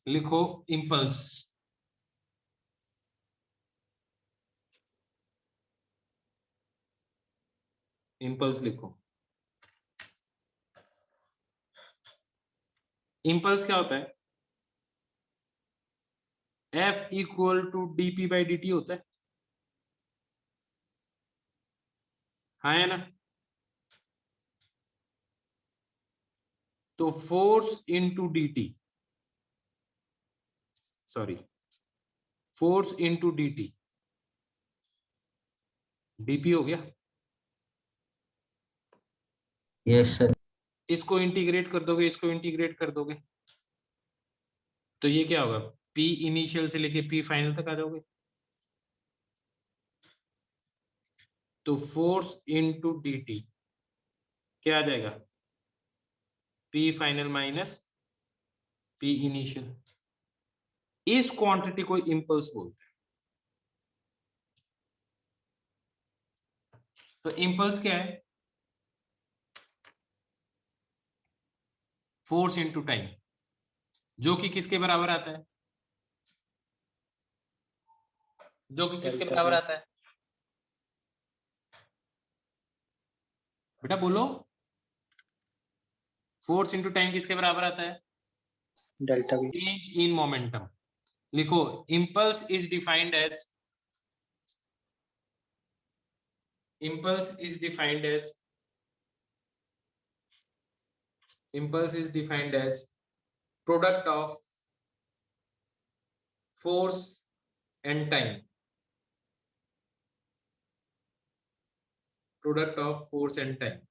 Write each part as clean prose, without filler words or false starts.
लिखो impulse. Impulse लिखो। Impulse क्या होता है? F equal to dp by dt होता है, हाँ है ना? तो force into dt, sorry, force into dt, dp हो गया। Yes sir. इसको इंटीग्रेट कर दोगे, इसको इंटीग्रेट कर दोगे, तो ये क्या होगा? P इनिशियल से लेके P फाइनल तक आ जाओगे। तो फोर्स इंटू dt क्या आ जाएगा? P final minus P initial. इस क्वांटिटी को इंपल्स बोलते हैं। तो इंपल्स क्या है? फोर्स इंटू टाइम, जो कि किसके बराबर आता है? जो कि किसके बराबर आता है बेटा, बोलो। फोर्स इंटू टाइम किसके बराबर आता है? Delta V. Change in momentum. लिखो impulse is defined as, impulse is defined as, impulse is defined as product of force and time, product of force and time।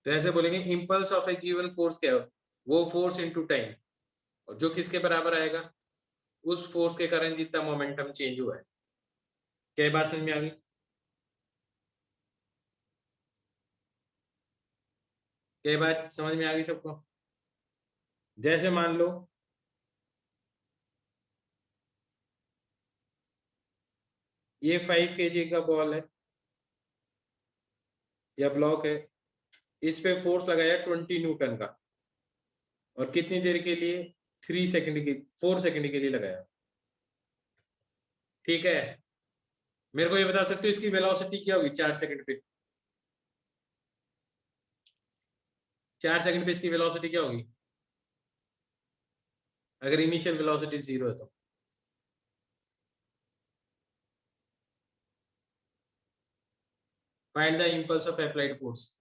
तो ऐसे बोलेंगे impulse of a given force क्या है? वो force into time, और जो किसके बराबर आएगा? उस फोर्स के कारण जितना मोमेंटम चेंज हुआ है। क्या बात समझ में आ गई? क्या बात समझ में आ गई सबको? जैसे मान लो ये 5 kg का बॉल है या ब्लॉक है, इस पे फोर्स लगाया 20 न्यूटन का, और कितनी देर के लिए? 3 सेकंड की, 4 सेकंड के लिए लगाया। ठीक है, मेरे को ये बता सकते हो इसकी वेलोसिटी क्या होगी 4 सेकंड पे? 4 सेकंड पे इसकी वेलोसिटी क्या होगी अगर इनिशियल वेलोसिटी 0 है तो? Find the impulse of applied force.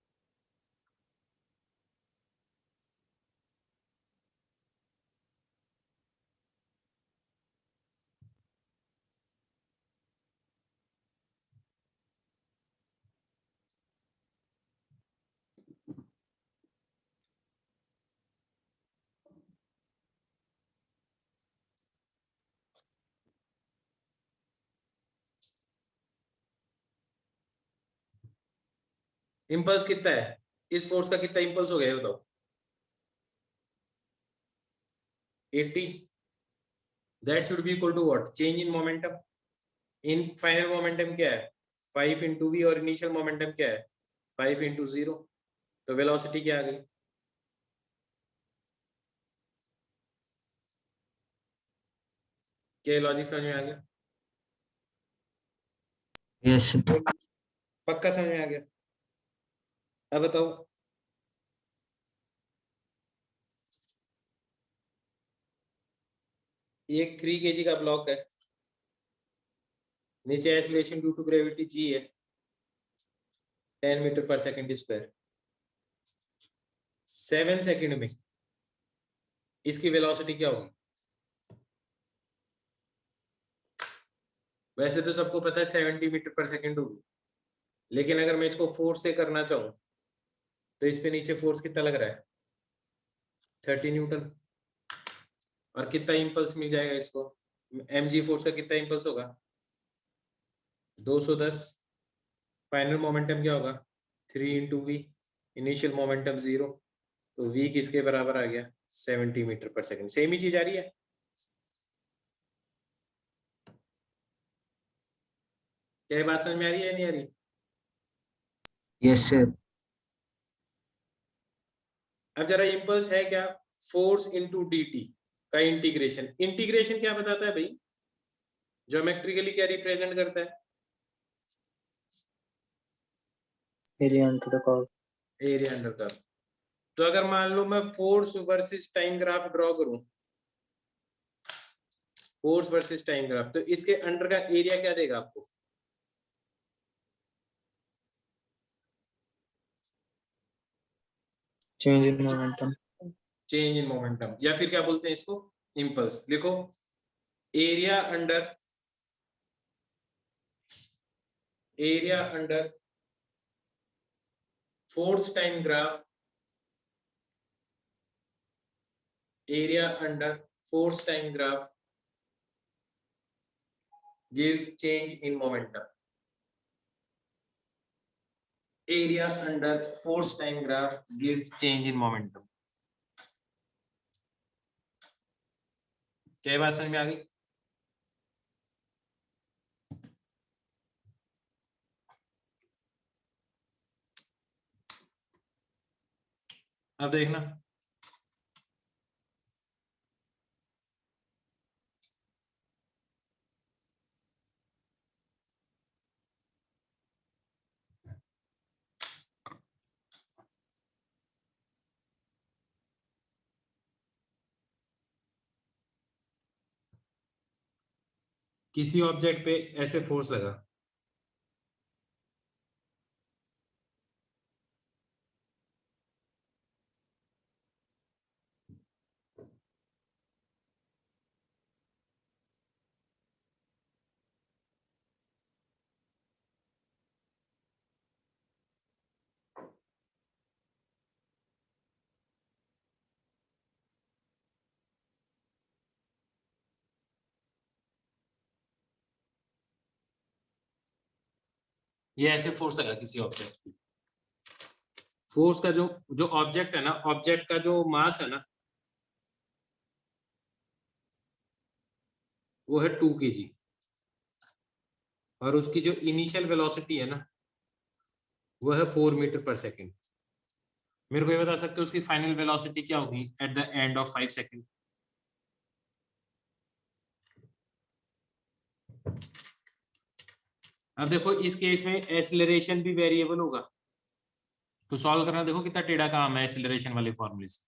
Impulse कितना है? इस फोर्स का कितना इंपल्स हो गया बताओ? 80। That should be equal to what? Change in momentum. In final momentum क्या है? 5 इंटू वी, और इनिशियल मोमेंटम क्या है? 5 इंटू 0। तो वेलोसिटी क्या आ गई? क्या लॉजिक समझ में आ गया? यस। पक्का समझ में आ गया? अब बताओ, एक 3 kg का ब्लॉक है, नीचे acceleration due to gravity G है 10 मीटर पर सेकंड स्क्वायर। 7 सेकंड में इसकी वेलोसिटी क्या होगी? वैसे तो सबको पता है 70 मीटर पर सेकंड होगी, लेकिन अगर मैं इसको फोर्स से करना चाहूं तो इस पे नीचे फोर्स कितना लग रहा है? 30 न्यूटन। और कितना इंपल्स मिल जाएगा इसको? mg फोर्स का कितना इंपल्स होगा? 210। फाइनल मोमेंटम क्या होगा? 3 इंटू वी, इनिशियल मोमेंटम 0। तो v किसके बराबर आ गया? 70 मीटर पर सेकंड। सेम ही चीज आ रही है? क्या बात समझ में आ रही है नहीं आ रही? Yes sir. अब जरा इम्पल्स है क्या, फोर्स इनटू dt का इंटीग्रेशन। इंटीग्रेशन क्या बताता है भाई, ज्योमेट्रिकली क्या रिप्रेजेंट करता है, area under the curve. Area under curve. तो अगर मान लो मैं force versus time graph draw करूं, फोर्स वर्सेस टाइम ग्राफ, तो इसके अंडर का एरिया क्या देगा आपको, change in momentum. Change in momentum, या फिर क्या बोलते हैं इसको, इम्पल्स। लिखो area under force time graph, area under force time graph gives change in momentum. Area under force time graph gives change in momentum. क्या बात समझ में आ गई? अब देखना, किसी ऑब्जेक्ट पे ऐसे फोर्स लगा, ये ऐसे फोर्स लगा किसी ऑब्जेक्ट, फोर्स का जो जो ऑब्जेक्ट है ना, ऑब्जेक्ट का जो मास है ना, वो है 2 kg, और उसकी जो इनिशियल वेलोसिटी है ना, वो है 4 मीटर पर सेकेंड। मेरे को ये बता सकते हो उसकी फाइनल वेलोसिटी क्या होगी at the end of 5 second? अब देखो इस केस में एक्सीलरेशन भी वेरिएबल होगा, तो सॉल्व करना देखो कितना टेढ़ा काम है एक्सीलरेशन वाले फॉर्मूले से।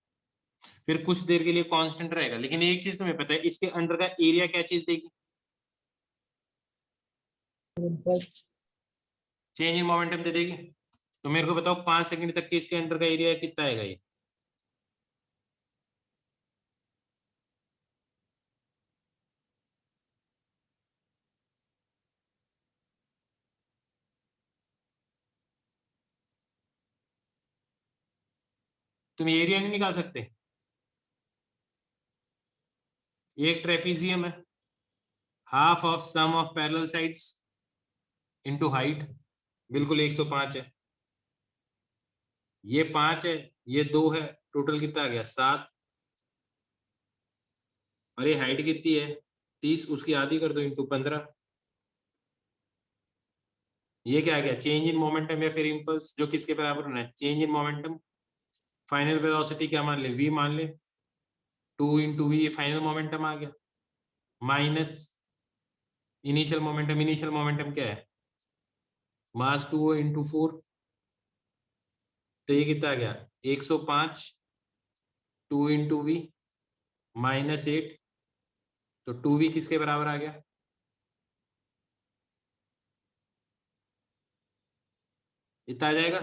फिर कुछ देर के लिए कांस्टेंट रहेगा, लेकिन एक चीज तुम्हें पता है, इसके अंडर का एरिया क्या चीज देगी, चेंज इन मोमेंटम दे देगी। तो मेरे को बताओ 5 सेकंड तक के इसके अंडर का एरिया कितना आएगा ये, तुम एरिया नहीं निकाल सकते? एक ट्रेपीजियम है, half of sum of parallel sides into height, बिल्कुल 105 है, ये 5 है, ये 2 है, टोटल कितना आ गया 7, और ये हाइट कितनी है 30, उसकी आधी कर दो इंटू 15। ये क्या आ गया, चेंज इन मोमेंटम या फिर इंपल्स, जो किसके बराबर होना है, change in momentum. Final velocity क्या मान ले, v मान ले, 2 इंटू वी फाइनल मोमेंटम आ गया, minus initial momentum. Initial momentum क्या है, मास 2 इंटू 4, तो ये कितना आ गया 105, 2 इंटू वी माइनस 8, तो 2v किसके बराबर आ गया, इतना आ जाएगा।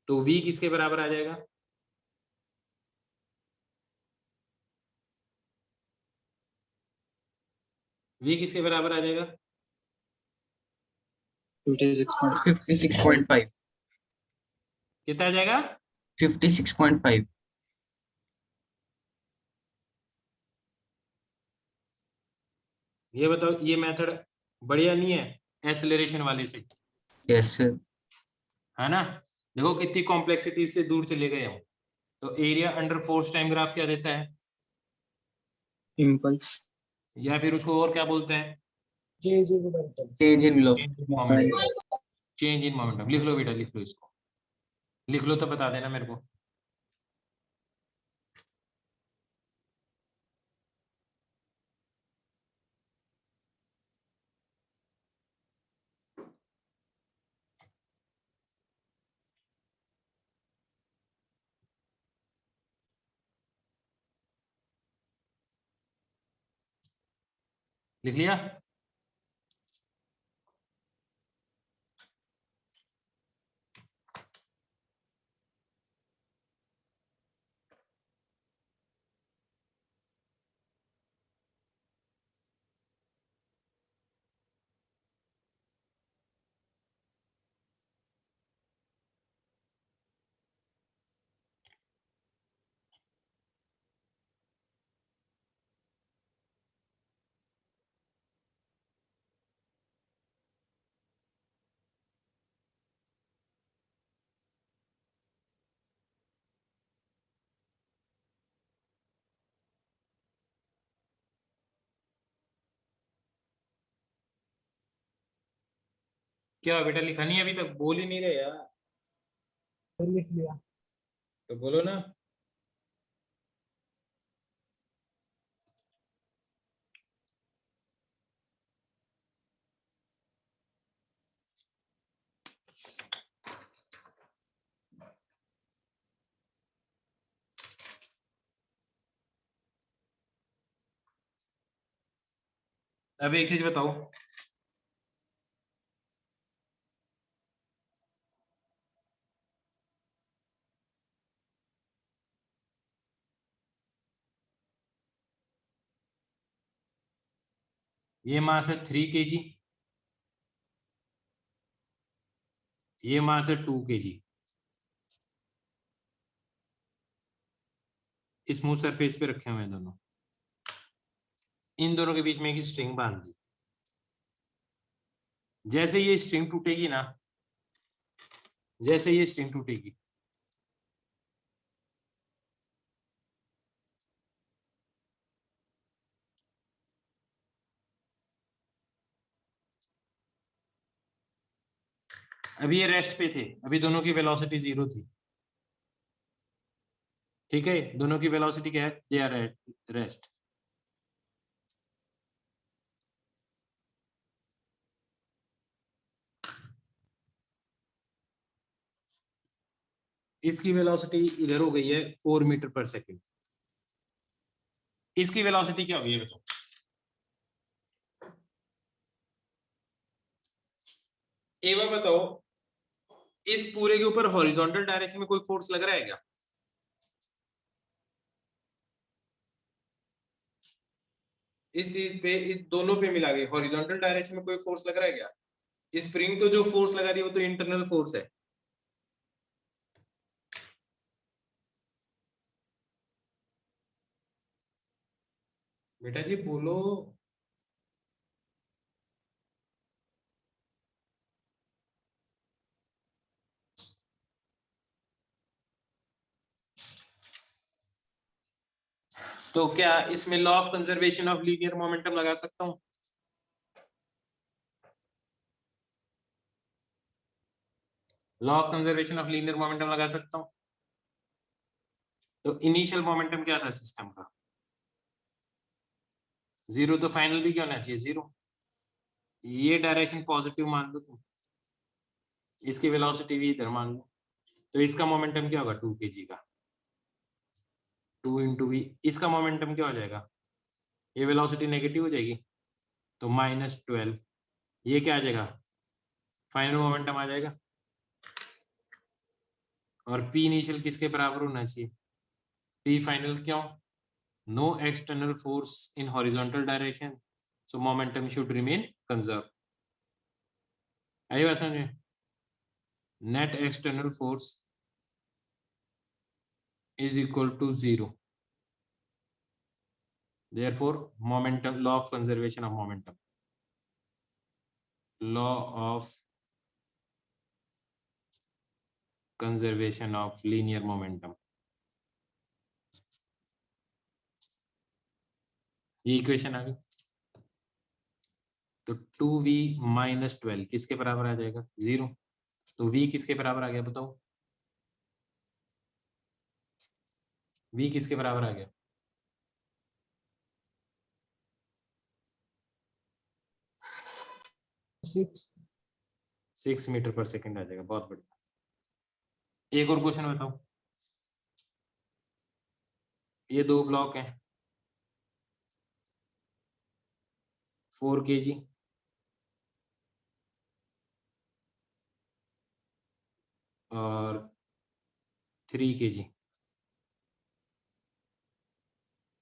तो v किसके बराबर आ जाएगा, v किसके बराबर आ जाएगा, 56.5। कितना आ जाएगा, 56.5। ये बताओ ये मेथड बढ़िया नहीं है एक्सेलरेशन वाले से, यस सर। है ना? देखो कितनी कॉम्प्लेक्सिटी से दूर चले गए हम। तो area under force time graph क्या देता है, इम्पल्स। या फिर उसको और क्या बोलते हैं, change in velocity. Change in momentum. लिख लो बेटा, लिख लो इसको, लिख लो तो बता देना मेरे को। लिख लिया? क्या बेटा लिखा नहीं अभी तक? बोल ही नहीं रहे यार। लिख लिया। तो बोलो ना। अब एक चीज बताओ, ये मास है 3 kg, ये मास है 2 kg। स्मूथ सरफेस पे रखे हुए हैं दोनों। इन दोनों के बीच में एक स्ट्रिंग बांध दी। जैसे ये स्ट्रिंग टूटेगी ना, जैसे ये स्ट्रिंग टूटेगी, अभी ये रेस्ट पे थे, अभी दोनों की वेलोसिटी 0 थी। ठीक है, दोनों की वेलोसिटी क्या है? They are at rest. इसकी वेलोसिटी इधर हो गई है 4 मीटर पर सेकेंड। इसकी वेलोसिटी क्या होगी ये बताओ? एक बार बताओ, इस पूरे के ऊपर हॉरिजॉन्टल डायरेक्शन में कोई फोर्स लग रहा है क्या? इस चीज पे, इस दोनों पे मिला के हॉरिजॉन्टल डायरेक्शन में कोई फोर्स लग रहा है क्या? स्प्रिंग तो जो फोर्स लगा रही है वो तो इंटरनल फोर्स है। बेटा जी बोलो। तो क्या इसमें law of conservation of linear momentum लगा सकता हूं? Law of conservation of linear momentum लगा सकता हूं। तो इनिशियल मोमेंटम क्या था सिस्टम का? 0, तो फाइनल भी क्या होना चाहिए? 0। ये डायरेक्शन पॉजिटिव मान लो तुम, इसकी वेलोसिटी भी इधर मान लो, तो इसका मोमेंटम क्या होगा? 2 kg का। 2 इंटू वी, इसका मोमेंटम क्या हो जाएगा? ये वेलोसिटी नेगेटिव हो जाएगी, तो -12। ये क्या आ जाएगा? फाइनल मोमेंटम आ जाएगा। और पी इनिशियल किसके बराबर होना चाहिए? पी फाइनल क्यों? No external force in horizontal direction, so momentum should remain conserve. आई बात समझे? Net external force is equal to 0. Therefore, momentum, law of conservation of momentum. Law of conservation of linear momentum. ये equation आ गई। तो 2v minus 12 किसके बराबर आ जाएगा? 0। तो v किसके बराबर आ गया बताओ? v किसके बराबर आ गया? 6 मीटर पर सेकंड आ जाएगा। बहुत बढ़िया। एक और क्वेश्चन बताओ। ये 2 ब्लॉक हैं, 4 kg और 3 kg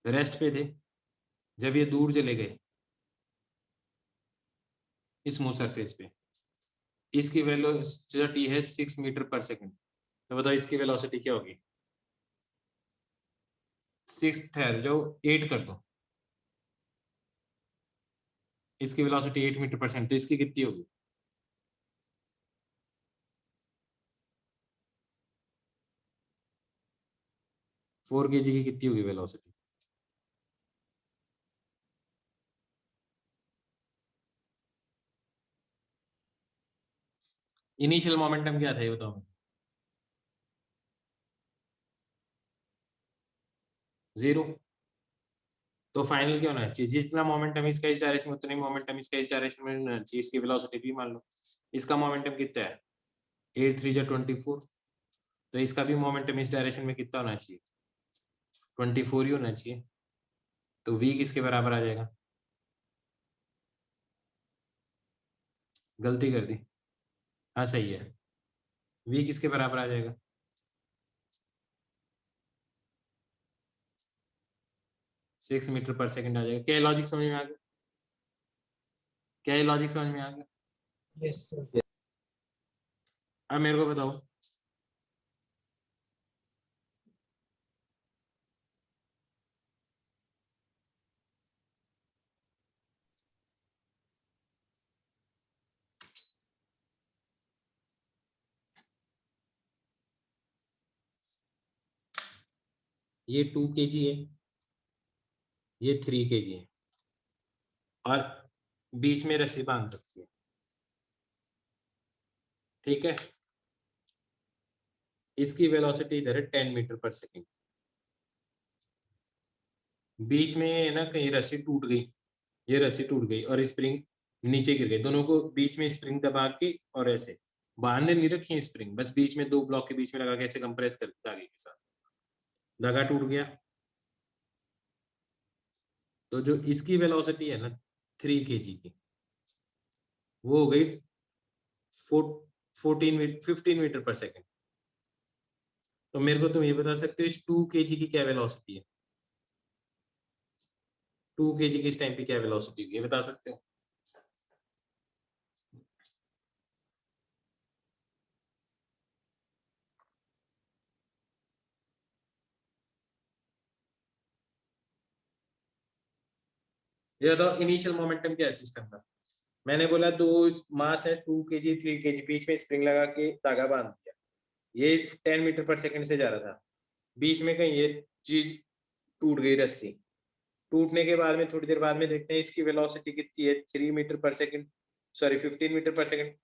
रेस्ट पे थे। जब ये दूर चले गए स्मूथ सरफेस पे, इसकी वेलोसिटी है 6 मीटर पर सेकंड। तो बताओ इसकी वेलोसिटी क्या होगी? 6 ठहर जाओ, 8 कर दो, इसकी वेलोसिटी 8 मीटर पर सेकंड, तो इसकी कितनी होगी? फोर केजी की कितनी होगी वेलोसिटी? इनिशियल मोमेंटम क्या था ये बताओ? 0। तो फाइनल क्या होना चाहिए? जितना मोमेंटम इसका इस डायरेक्शन में उतना ही मोमेंटम इसका इस डायरेक्शन में होना चाहिए। इसकी वेलोसिटी भी मान लो, इसका मोमेंटम कितना है? 8 3 24, तो इसका भी मोमेंटम इस डायरेक्शन में कितना होना चाहिए? 24 ही होना चाहिए। तो v किसके बराबर आ जाएगा? गलती कर दी, हाँ सही है, v किसके बराबर आ जाएगा? 6 मीटर पर सेकंड आ जाएगा। क्या लॉजिक समझ में आ गया? क्या ये लॉजिक समझ में आ गया? Yes sir. अब मेरे को बताओ, ये 2 kg है, ये 3 kg है, और बीच में रस्सी बांध रखी है, ठीक है? इसकी वेलोसिटी इधर है 10 मीटर पर सेकंड। बीच में ना कहीं रस्सी टूट गई, ये रस्सी टूट गई और स्प्रिंग नीचे गिर गई। दोनों को बीच में स्प्रिंग दबा के और ऐसे बांधने नहीं रखी है स्प्रिंग, बस बीच में 2 ब्लॉक के बीच में लगा के ऐसे कंप्रेस कर दिया धागे के साथ, धागा टूट गया। तो जो इसकी वेलोसिटी है ना 3 kg की, वो हो गई 15 मीटर पर सेकंड। तो मेरे को तुम ये बता सकते हो इस 2 kg की क्या वेलोसिटी है? 2 kg की इस टाइम पे क्या वेलोसिटी होगी, ये बता सकते हो? ये बताओ इनिशियल मोमेंटम क्या है सिस्टम का? मैंने बोला दो मास है 2 kg 3 kg, बीच में स्प्रिंग लगा के धागा बांध दिया, ये 10 मीटर पर सेकंड से जा रहा था, बीच में कहीं ये चीज टूट गई रस्सी, टूटने के बाद में थोड़ी देर बाद में देखते हैं इसकी वेलोसिटी कितनी है, 3 मीटर पर सेकंड, सॉरी 15 मीटर पर सेकंड।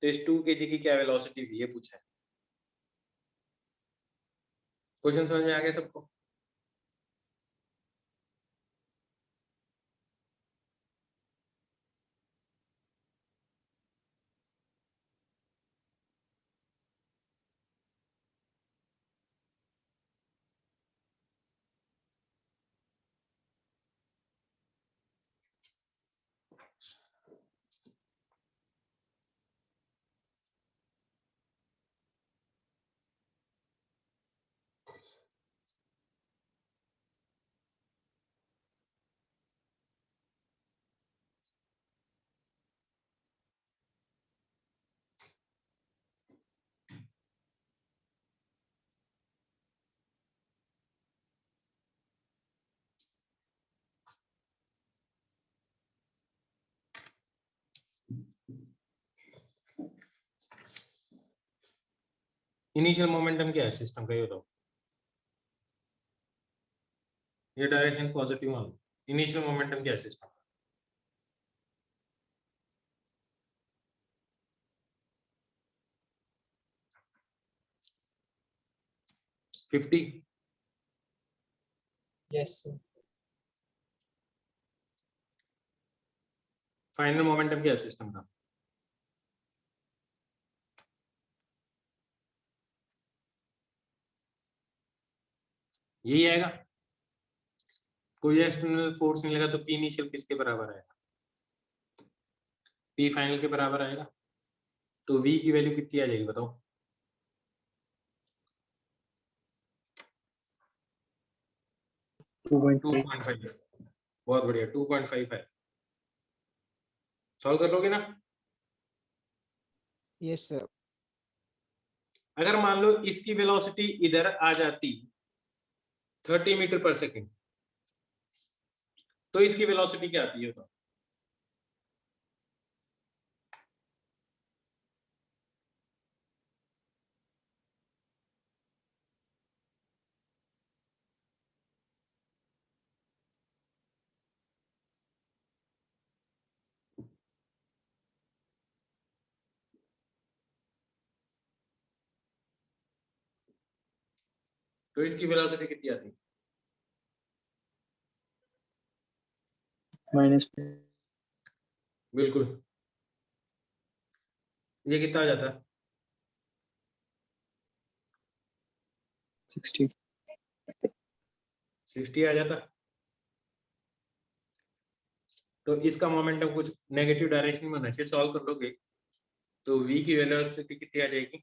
तो इस 2 kg की क्या वेलोसिटी हुई ये पूछा है। क्वेश्चन समझ में आ गया सबको? इनिशियल मोमेंटम क्या है सिस्टम का ये बताओ? ये डायरेक्शन पॉजिटिव मान लो, इनिशियल मोमेंटम क्या है सिस्टम का? 50। Yes sir. फाइनल मोमेंटम क्या है सिस्टम का? यही आएगा, कोई एक्सटर्नल फोर्स नहीं लगा तो पी इनिशियल किसके बराबर आएगा? पी फाइनल के बराबर आएगा, तो v की वैल्यू कितनी आ जाएगी बताओ? 2.5। बहुत बढ़िया, 2.5 है। सॉल्व कर लोगे ना? Yes, sir. अगर मान लो इसकी वेलोसिटी इधर आ जाती 30 मीटर पर सेकेंड, तो इसकी वेलोसिटी क्या आती है बताओ? तो इसकी वेलोसिटी कितनी आती? माइनस बिल्कुल। ये कितना आ जाता? 60। 60 आ जाता। तो इसका मोमेंटम कुछ नेगेटिव डायरेक्शन में होना चाहिए। सॉल्व कर लोगे तो v की वेलोसिटी कितनी आ जाएगी?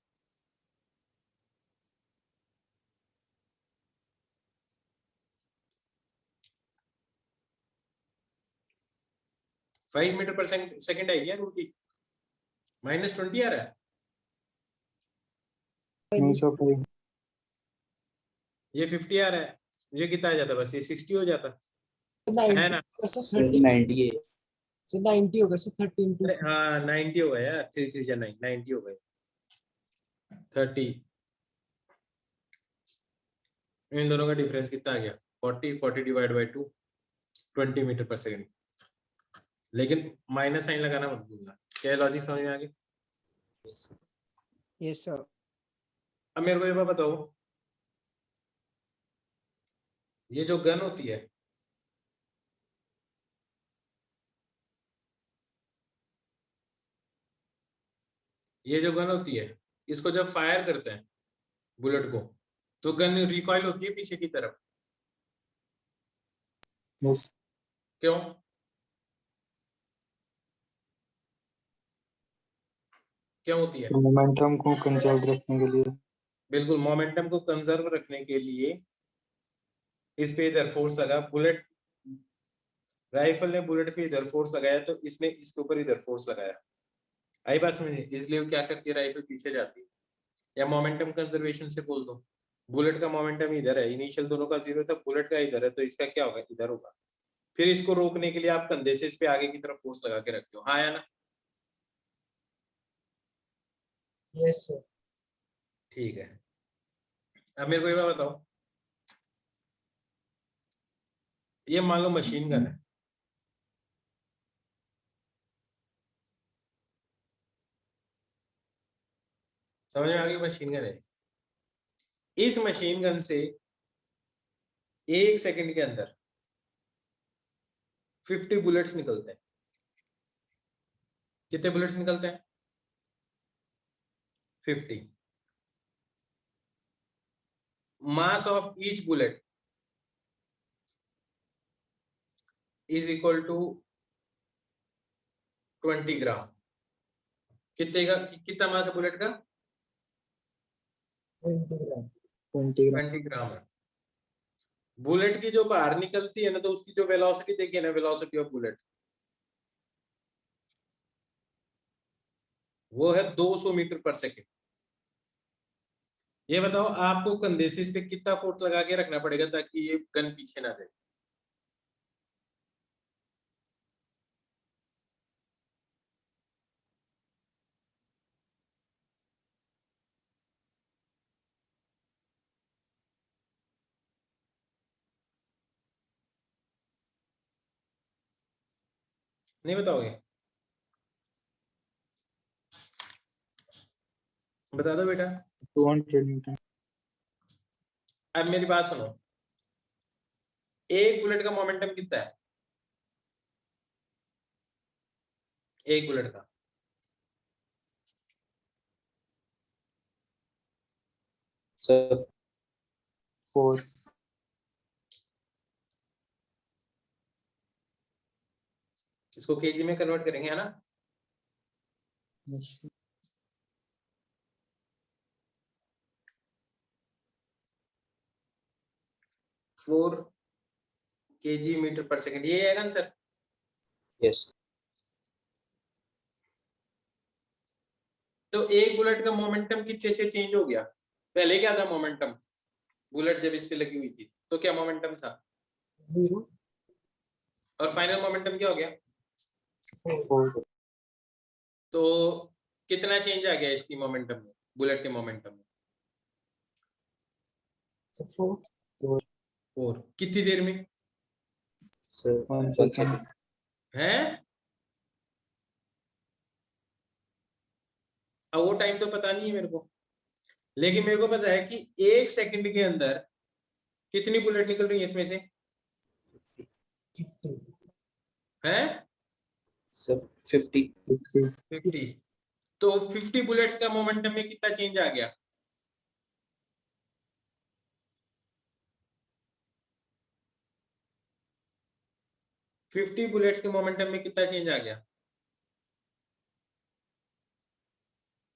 फाइव मीटर पर सेकेंड आएगी यार उनकी, -20 आ रहा है। नहीं सर 5 ये 50 आ रहा है, ये कितना आ जाता? बस ये 60 हो जाता है ना? 90 है। 90 होगा सर 13 अरे to हाँ 90 हो गया यार, 3 3 9 90 हो गए। 30, इन दोनों का डिफरेंस कितना आ गया? 40 डिवाइड बाय 2, 20 मीटर पर सेकेंड। लेकिन माइनस साइन लगाना मत भूलना। क्या लॉजिक समझ में आ गया? Yes, sir. अब मेरे को ये बात बताओ, ये जो गन होती है, ये जो गन होती है, इसको जब फायर करते हैं बुलेट को, तो गन रिकॉइल होती है पीछे की तरफ। यस क्यों? क्यों होती है? मोमेंटम को कंजर्व रखने के लिए। बिल्कुल, मोमेंटम को कंजर्व रखने के लिए इस पे इधर फोर्स लगा। बुलेट, राइफल ने बुलेट पे इधर फोर्स लगाया, तो इसने इसके ऊपर इधर फोर्स लगाया। आई बात समझ? इसलिए वो क्या करती है, राइफल पीछे जाती है। या मोमेंटम कंजर्वेशन से बोल दो, बुलेट का मोमेंटम इधर है, इनिशियल दोनों का 0 था, बुलेट का इधर है, तो इसका क्या होगा? इधर होगा। फिर इसको रोकने के लिए आप कंधे से इस पे आगे की तरफ फोर्स लगा के रखते हो। हाँ या ना? Yes, sir. ठीक है। अब मेरे को ये बात बताओ, ये मान लो मशीन गन है, समझ में आ गई? मशीन गन है। इस मशीन गन से 1 सेकंड के अंदर 50 बुलेट्स निकलते हैं। कितने बुलेट्स निकलते हैं? 50। Mass of each bullet is equal to 20 gram. कितने का, कितना मास है बुलेट का? 20 gram. 20 ग्राम। 20 ग्राम है। बुलेट की जो बाहर निकलती है ना, तो उसकी जो वेलोसिटी देखिए ना, वेलोसिटी ऑफ बुलेट, वो है 200 मीटर पर सेकेंड। ये बताओ आपको कंधे से इस पे कितना फोर्स लगा के रखना पड़ेगा ताकि ये गन पीछे ना जाए? नहीं बताओगे? बता दो बेटा। 200 न्यूटन। अब मेरी बात सुनो, एक बुलेट का मोमेंटम कितना है? एक बुलेट का सर 4 इसको केजी में कन्वर्ट करेंगे, है ना? Yes, sir. 4 kg मीटर पर सेकंड, ये आएगा आंसर। Yes. तो एक बुलेट का मोमेंटम कितने से चेंज हो गया? पहले क्या था मोमेंटम, बुलेट जब इस पे लगी हुई थी तो क्या मोमेंटम था? 0 और फाइनल मोमेंटम क्या हो गया? 4 4. तो कितना चेंज आ गया इसकी मोमेंटम में, बुलेट के मोमेंटम में? so 4 4 कितनी देर में? Sir, 1 second. है? अब वो टाइम तो पता नहीं है मेरे को, लेकिन मेरे को पता है कि 1 सेकंड के अंदर कितनी बुलेट निकल रही है इसमें से? 50 है? Sir, 50. 50. 50। तो 50 बुलेट्स का मोमेंटम में कितना चेंज आ गया? फिफ्टी बुलेट्स के मोमेंटम में कितना चेंज आ गया?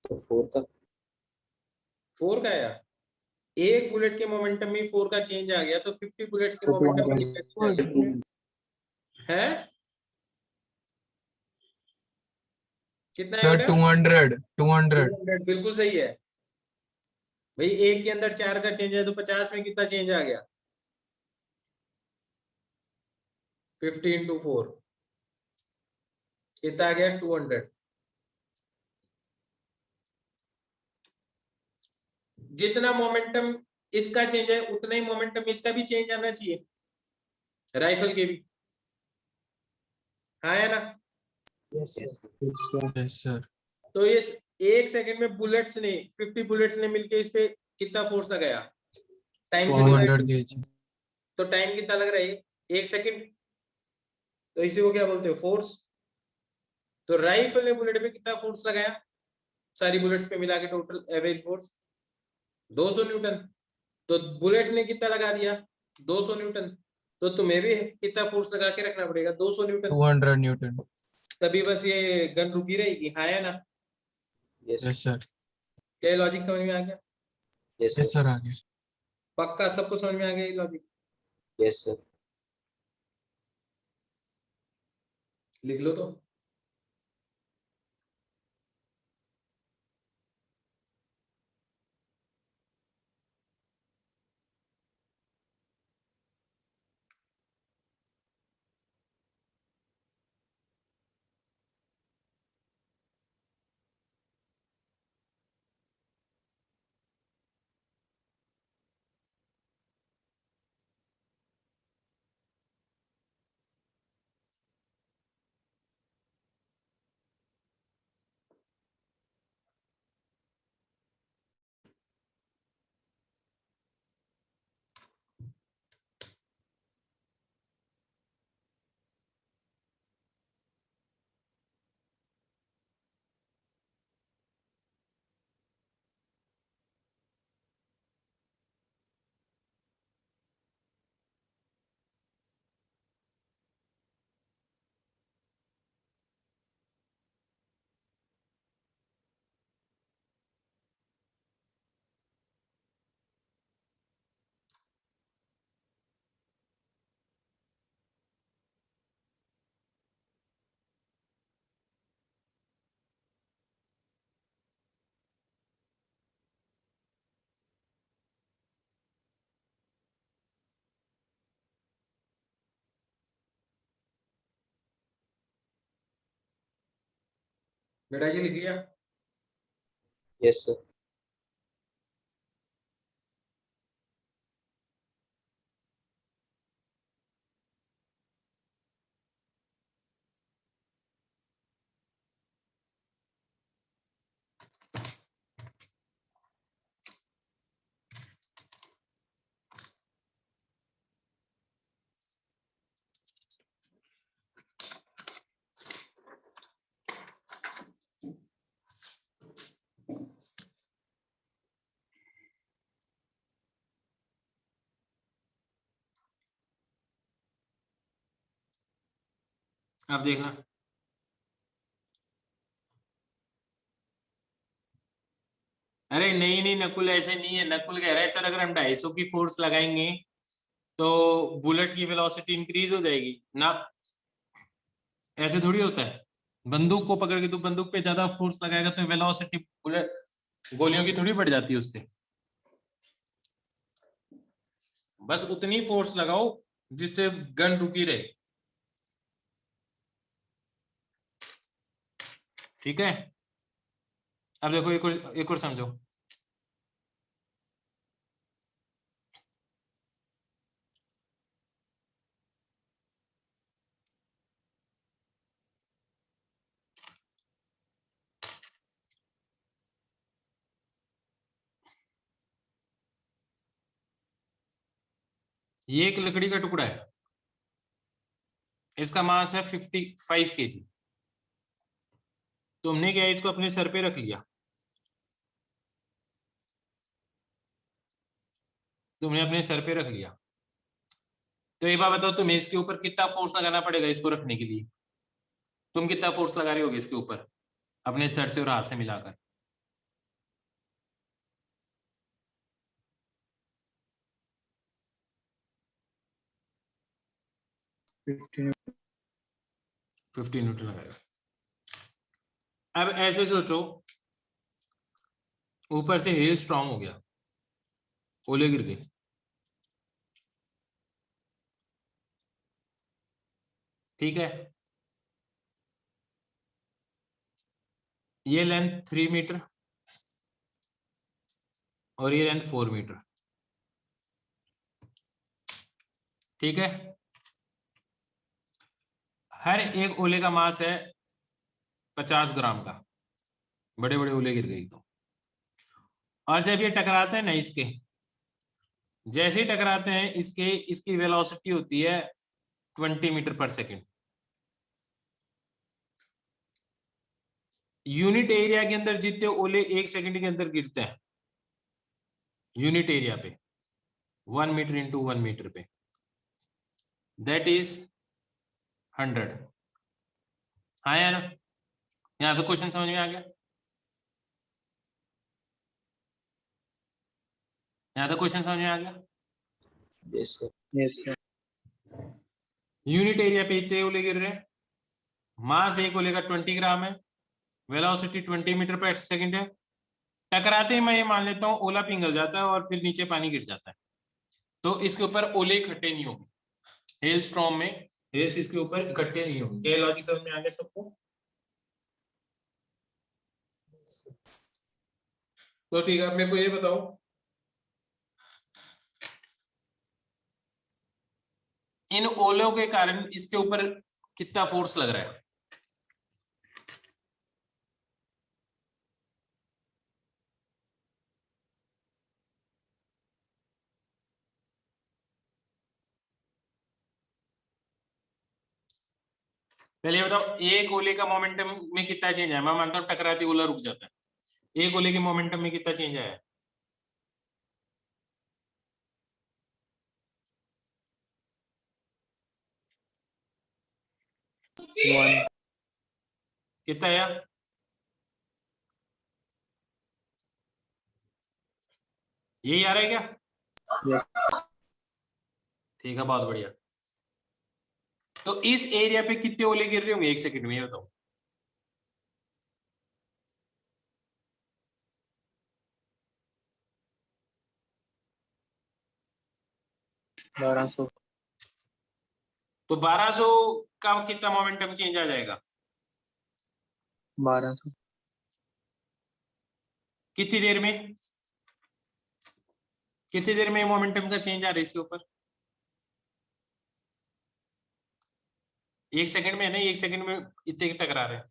तो 4 का 4 का आया। एक बुलेट के मोमेंटम में 4 का चेंज आ गया, तो 50 बुलेट्स के मोमेंटम में कितना चेंज आ गया? है? कितना है सर बेटा? 200 200, बिल्कुल सही है भाई। एक के अंदर 4 का चेंज है तो 50 में कितना चेंज आ गया? 50 इंटू 4 कितना आ गया? 200। जितना मोमेंटम इसका चेंज है उतना ही मोमेंटम इसका भी चेंज आना चाहिए, राइफल के भी। हाँ है ना? yes sir Yes, sir. Yes sir तो इस 1 सेकंड में बुलेट्स ने 50 बुलेट्स ने मिलके इस पे कितना फोर्स लगाया टाइम से 200 डिवाइड? kg तो टाइम कितना लग रहा है? 1 सेकंड। तो इसी को क्या बोलते हो? फोर्स। तो राइफल ने बुलेट पे कितना फोर्स लगाया सारी बुलेट्स पे मिला के, टोटल एवरेज फोर्स 200 न्यूटन। तो बुलेट ने कितना लगा दिया? 200 न्यूटन। तो तुम्हें भी कितना फोर्स लगा के रखना पड़ेगा? 200 न्यूटन। 200 न्यूटन तभी बस ये गन रुकी रहेगी। हाँ या ना? Yes, यस सर क्या लॉजिक समझ में आ गया? yes, yes sir. सर आगे पक्का सबको समझ में आ गया ये लॉजिक? Yes, sir. लिख लो तो। बेटा जी लिख लिया? Yes, sir. आप देखना। अरे नहीं नहीं नकुल, ऐसे नहीं है। नकुल कह रहा है सर अगर हम 250 की फोर्स लगाएंगे तो बुलेट की वेलोसिटी इंक्रीज हो जाएगी ना। ऐसे थोड़ी होता है। बंदूक को पकड़ के तू बंदूक पे ज्यादा फोर्स लगाएगा तो वेलोसिटी बुलेट गोलियों की थोड़ी बढ़ जाती है उससे। बस उतनी फोर्स लगाओ जिससे गन रुकी रहे। ठीक है, अब देखो एक और समझो। ये एक लकड़ी का टुकड़ा है, इसका मास है 55 kg। तुमने क्या इसको अपने सर पे रख लिया, तुमने अपने सर पे रख लिया, तो एक बात बताओ तुम्हें इसके ऊपर कितना फोर्स लगाना पड़ेगा इसको रखने के लिए? तुम कितना फोर्स लगा रहे होगे इसके ऊपर अपने सर से और हाथ से मिलाकर? 50 न्यूटन लगाएगा। अब ऐसे सोचो, ऊपर से हेल स्ट्रांग हो गया, ओले गिर गए, ठीक है। ये लेंथ 3 मीटर और ये लेंथ 4 मीटर, ठीक है। हर एक ओले का मास है 50 ग्राम का, बड़े बड़े ओले गिर गए तो। और जब ये टकराते हैं ना इसके, जैसे ही टकराते हैं इसके, इसकी वेलोसिटी होती है 20 मीटर पर सेकेंड। यूनिट एरिया के अंदर जितने ओले एक सेकंड के अंदर गिरते हैं यूनिट एरिया पे, 1 मीटर इंटू 1 मीटर पे, दैट इज 100। हाँ यार, यहां तो क्वेश्चन समझ में आ गया, यहां तो क्वेश्चन समझ में आ गया। Yes, sir. Yes, sir. Unit area पे इतने ओले गिर रहे हैं, मास एक ओले का 20 ग्राम है, वेलोसिटी 20 मीटर पर सेकंड है। टकराते ही मैं ये मान लेता हूँ ओला पिघल जाता है और फिर नीचे पानी गिर जाता है, तो इसके ऊपर ओले इकट्ठे नहीं होंगे। हेल स्टॉर्म में हेल्स इसके ऊपर इकट्ठे नहीं होंगे। क्या लॉजिक समझ में आ गया सबको? तो ठीक है, अब मेरे को ये बताओ, इन ओलों के कारण इसके ऊपर कितना फोर्स लग रहा है? पहले बताओ, एक ओले का मोमेंटम में कितना चेंज है? मैं मानता हूँ टकराती ओला रुक जाता है, एक ओले के मोमेंटम में कितना चेंज आया? 1. कितना आया? यही आ रहा है क्या? Yes. ठीक है, बहुत बढ़िया। तो इस एरिया पे कितने ओले गिर रहे होंगे एक सेकंड में, ये बताओ। 1200. तो 1200 का कितना मोमेंटम चेंज आ जाएगा? 1200. कितनी देर में, कितनी देर में मोमेंटम का चेंज आ रहा है इसके ऊपर? एक सेकंड में है ना, एक सेकंड में इतने टकरा रहे हैं,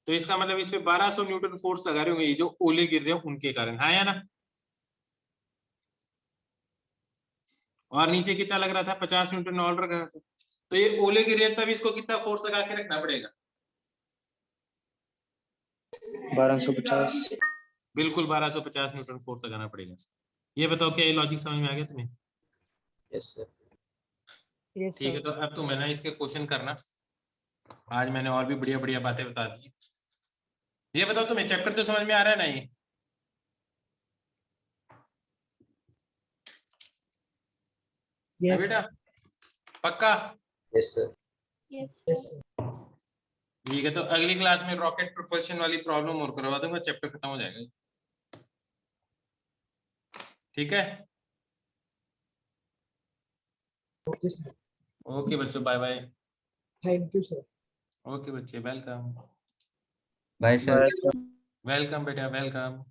तो इसका मतलब इस पे 1200 न्यूटन फोर्स लगा रहे होंगे ये जो ओले गिर रहे हैं उनके कारण, हाँ या ना? और नीचे कितना लग रहा था? 50 न्यूटन और लग रहा था। तो ये ओले गिर रहे हैं तब इसको कितना फोर्स लगा के रखना पड़ेगा? 1250. बिल्कुल 1250 न्यूटन फोर्स लगाना पड़ेगा। ये बताओ क्या ये लॉजिक समझ में आ गया तुम्हें? Yes, sir. Yes, ठीक है, sir. तो अब तुम है ना इसके क्वेश्चन करना। आज मैंने और भी बढ़िया बढ़िया बातें बता दी। ये बताओ तुम्हें चैप्टर तो समझ में आ रहा है ना ये? है Yes. बेटा? पक्का? Yes, sir. Yes. ठीक है, तो अगली क्लास में रॉकेट प्रोपल्शन वाली प्रॉब्लम और करवा दूंगा, चैप्टर खत्म हो जाएगा। ठीक है, Okay, sir. ओके बच्चों, bye bye. Thank you, sir. Okay बच्चे, welcome. Bye sir. Bye, sir. Welcome बेटा, वेलकम।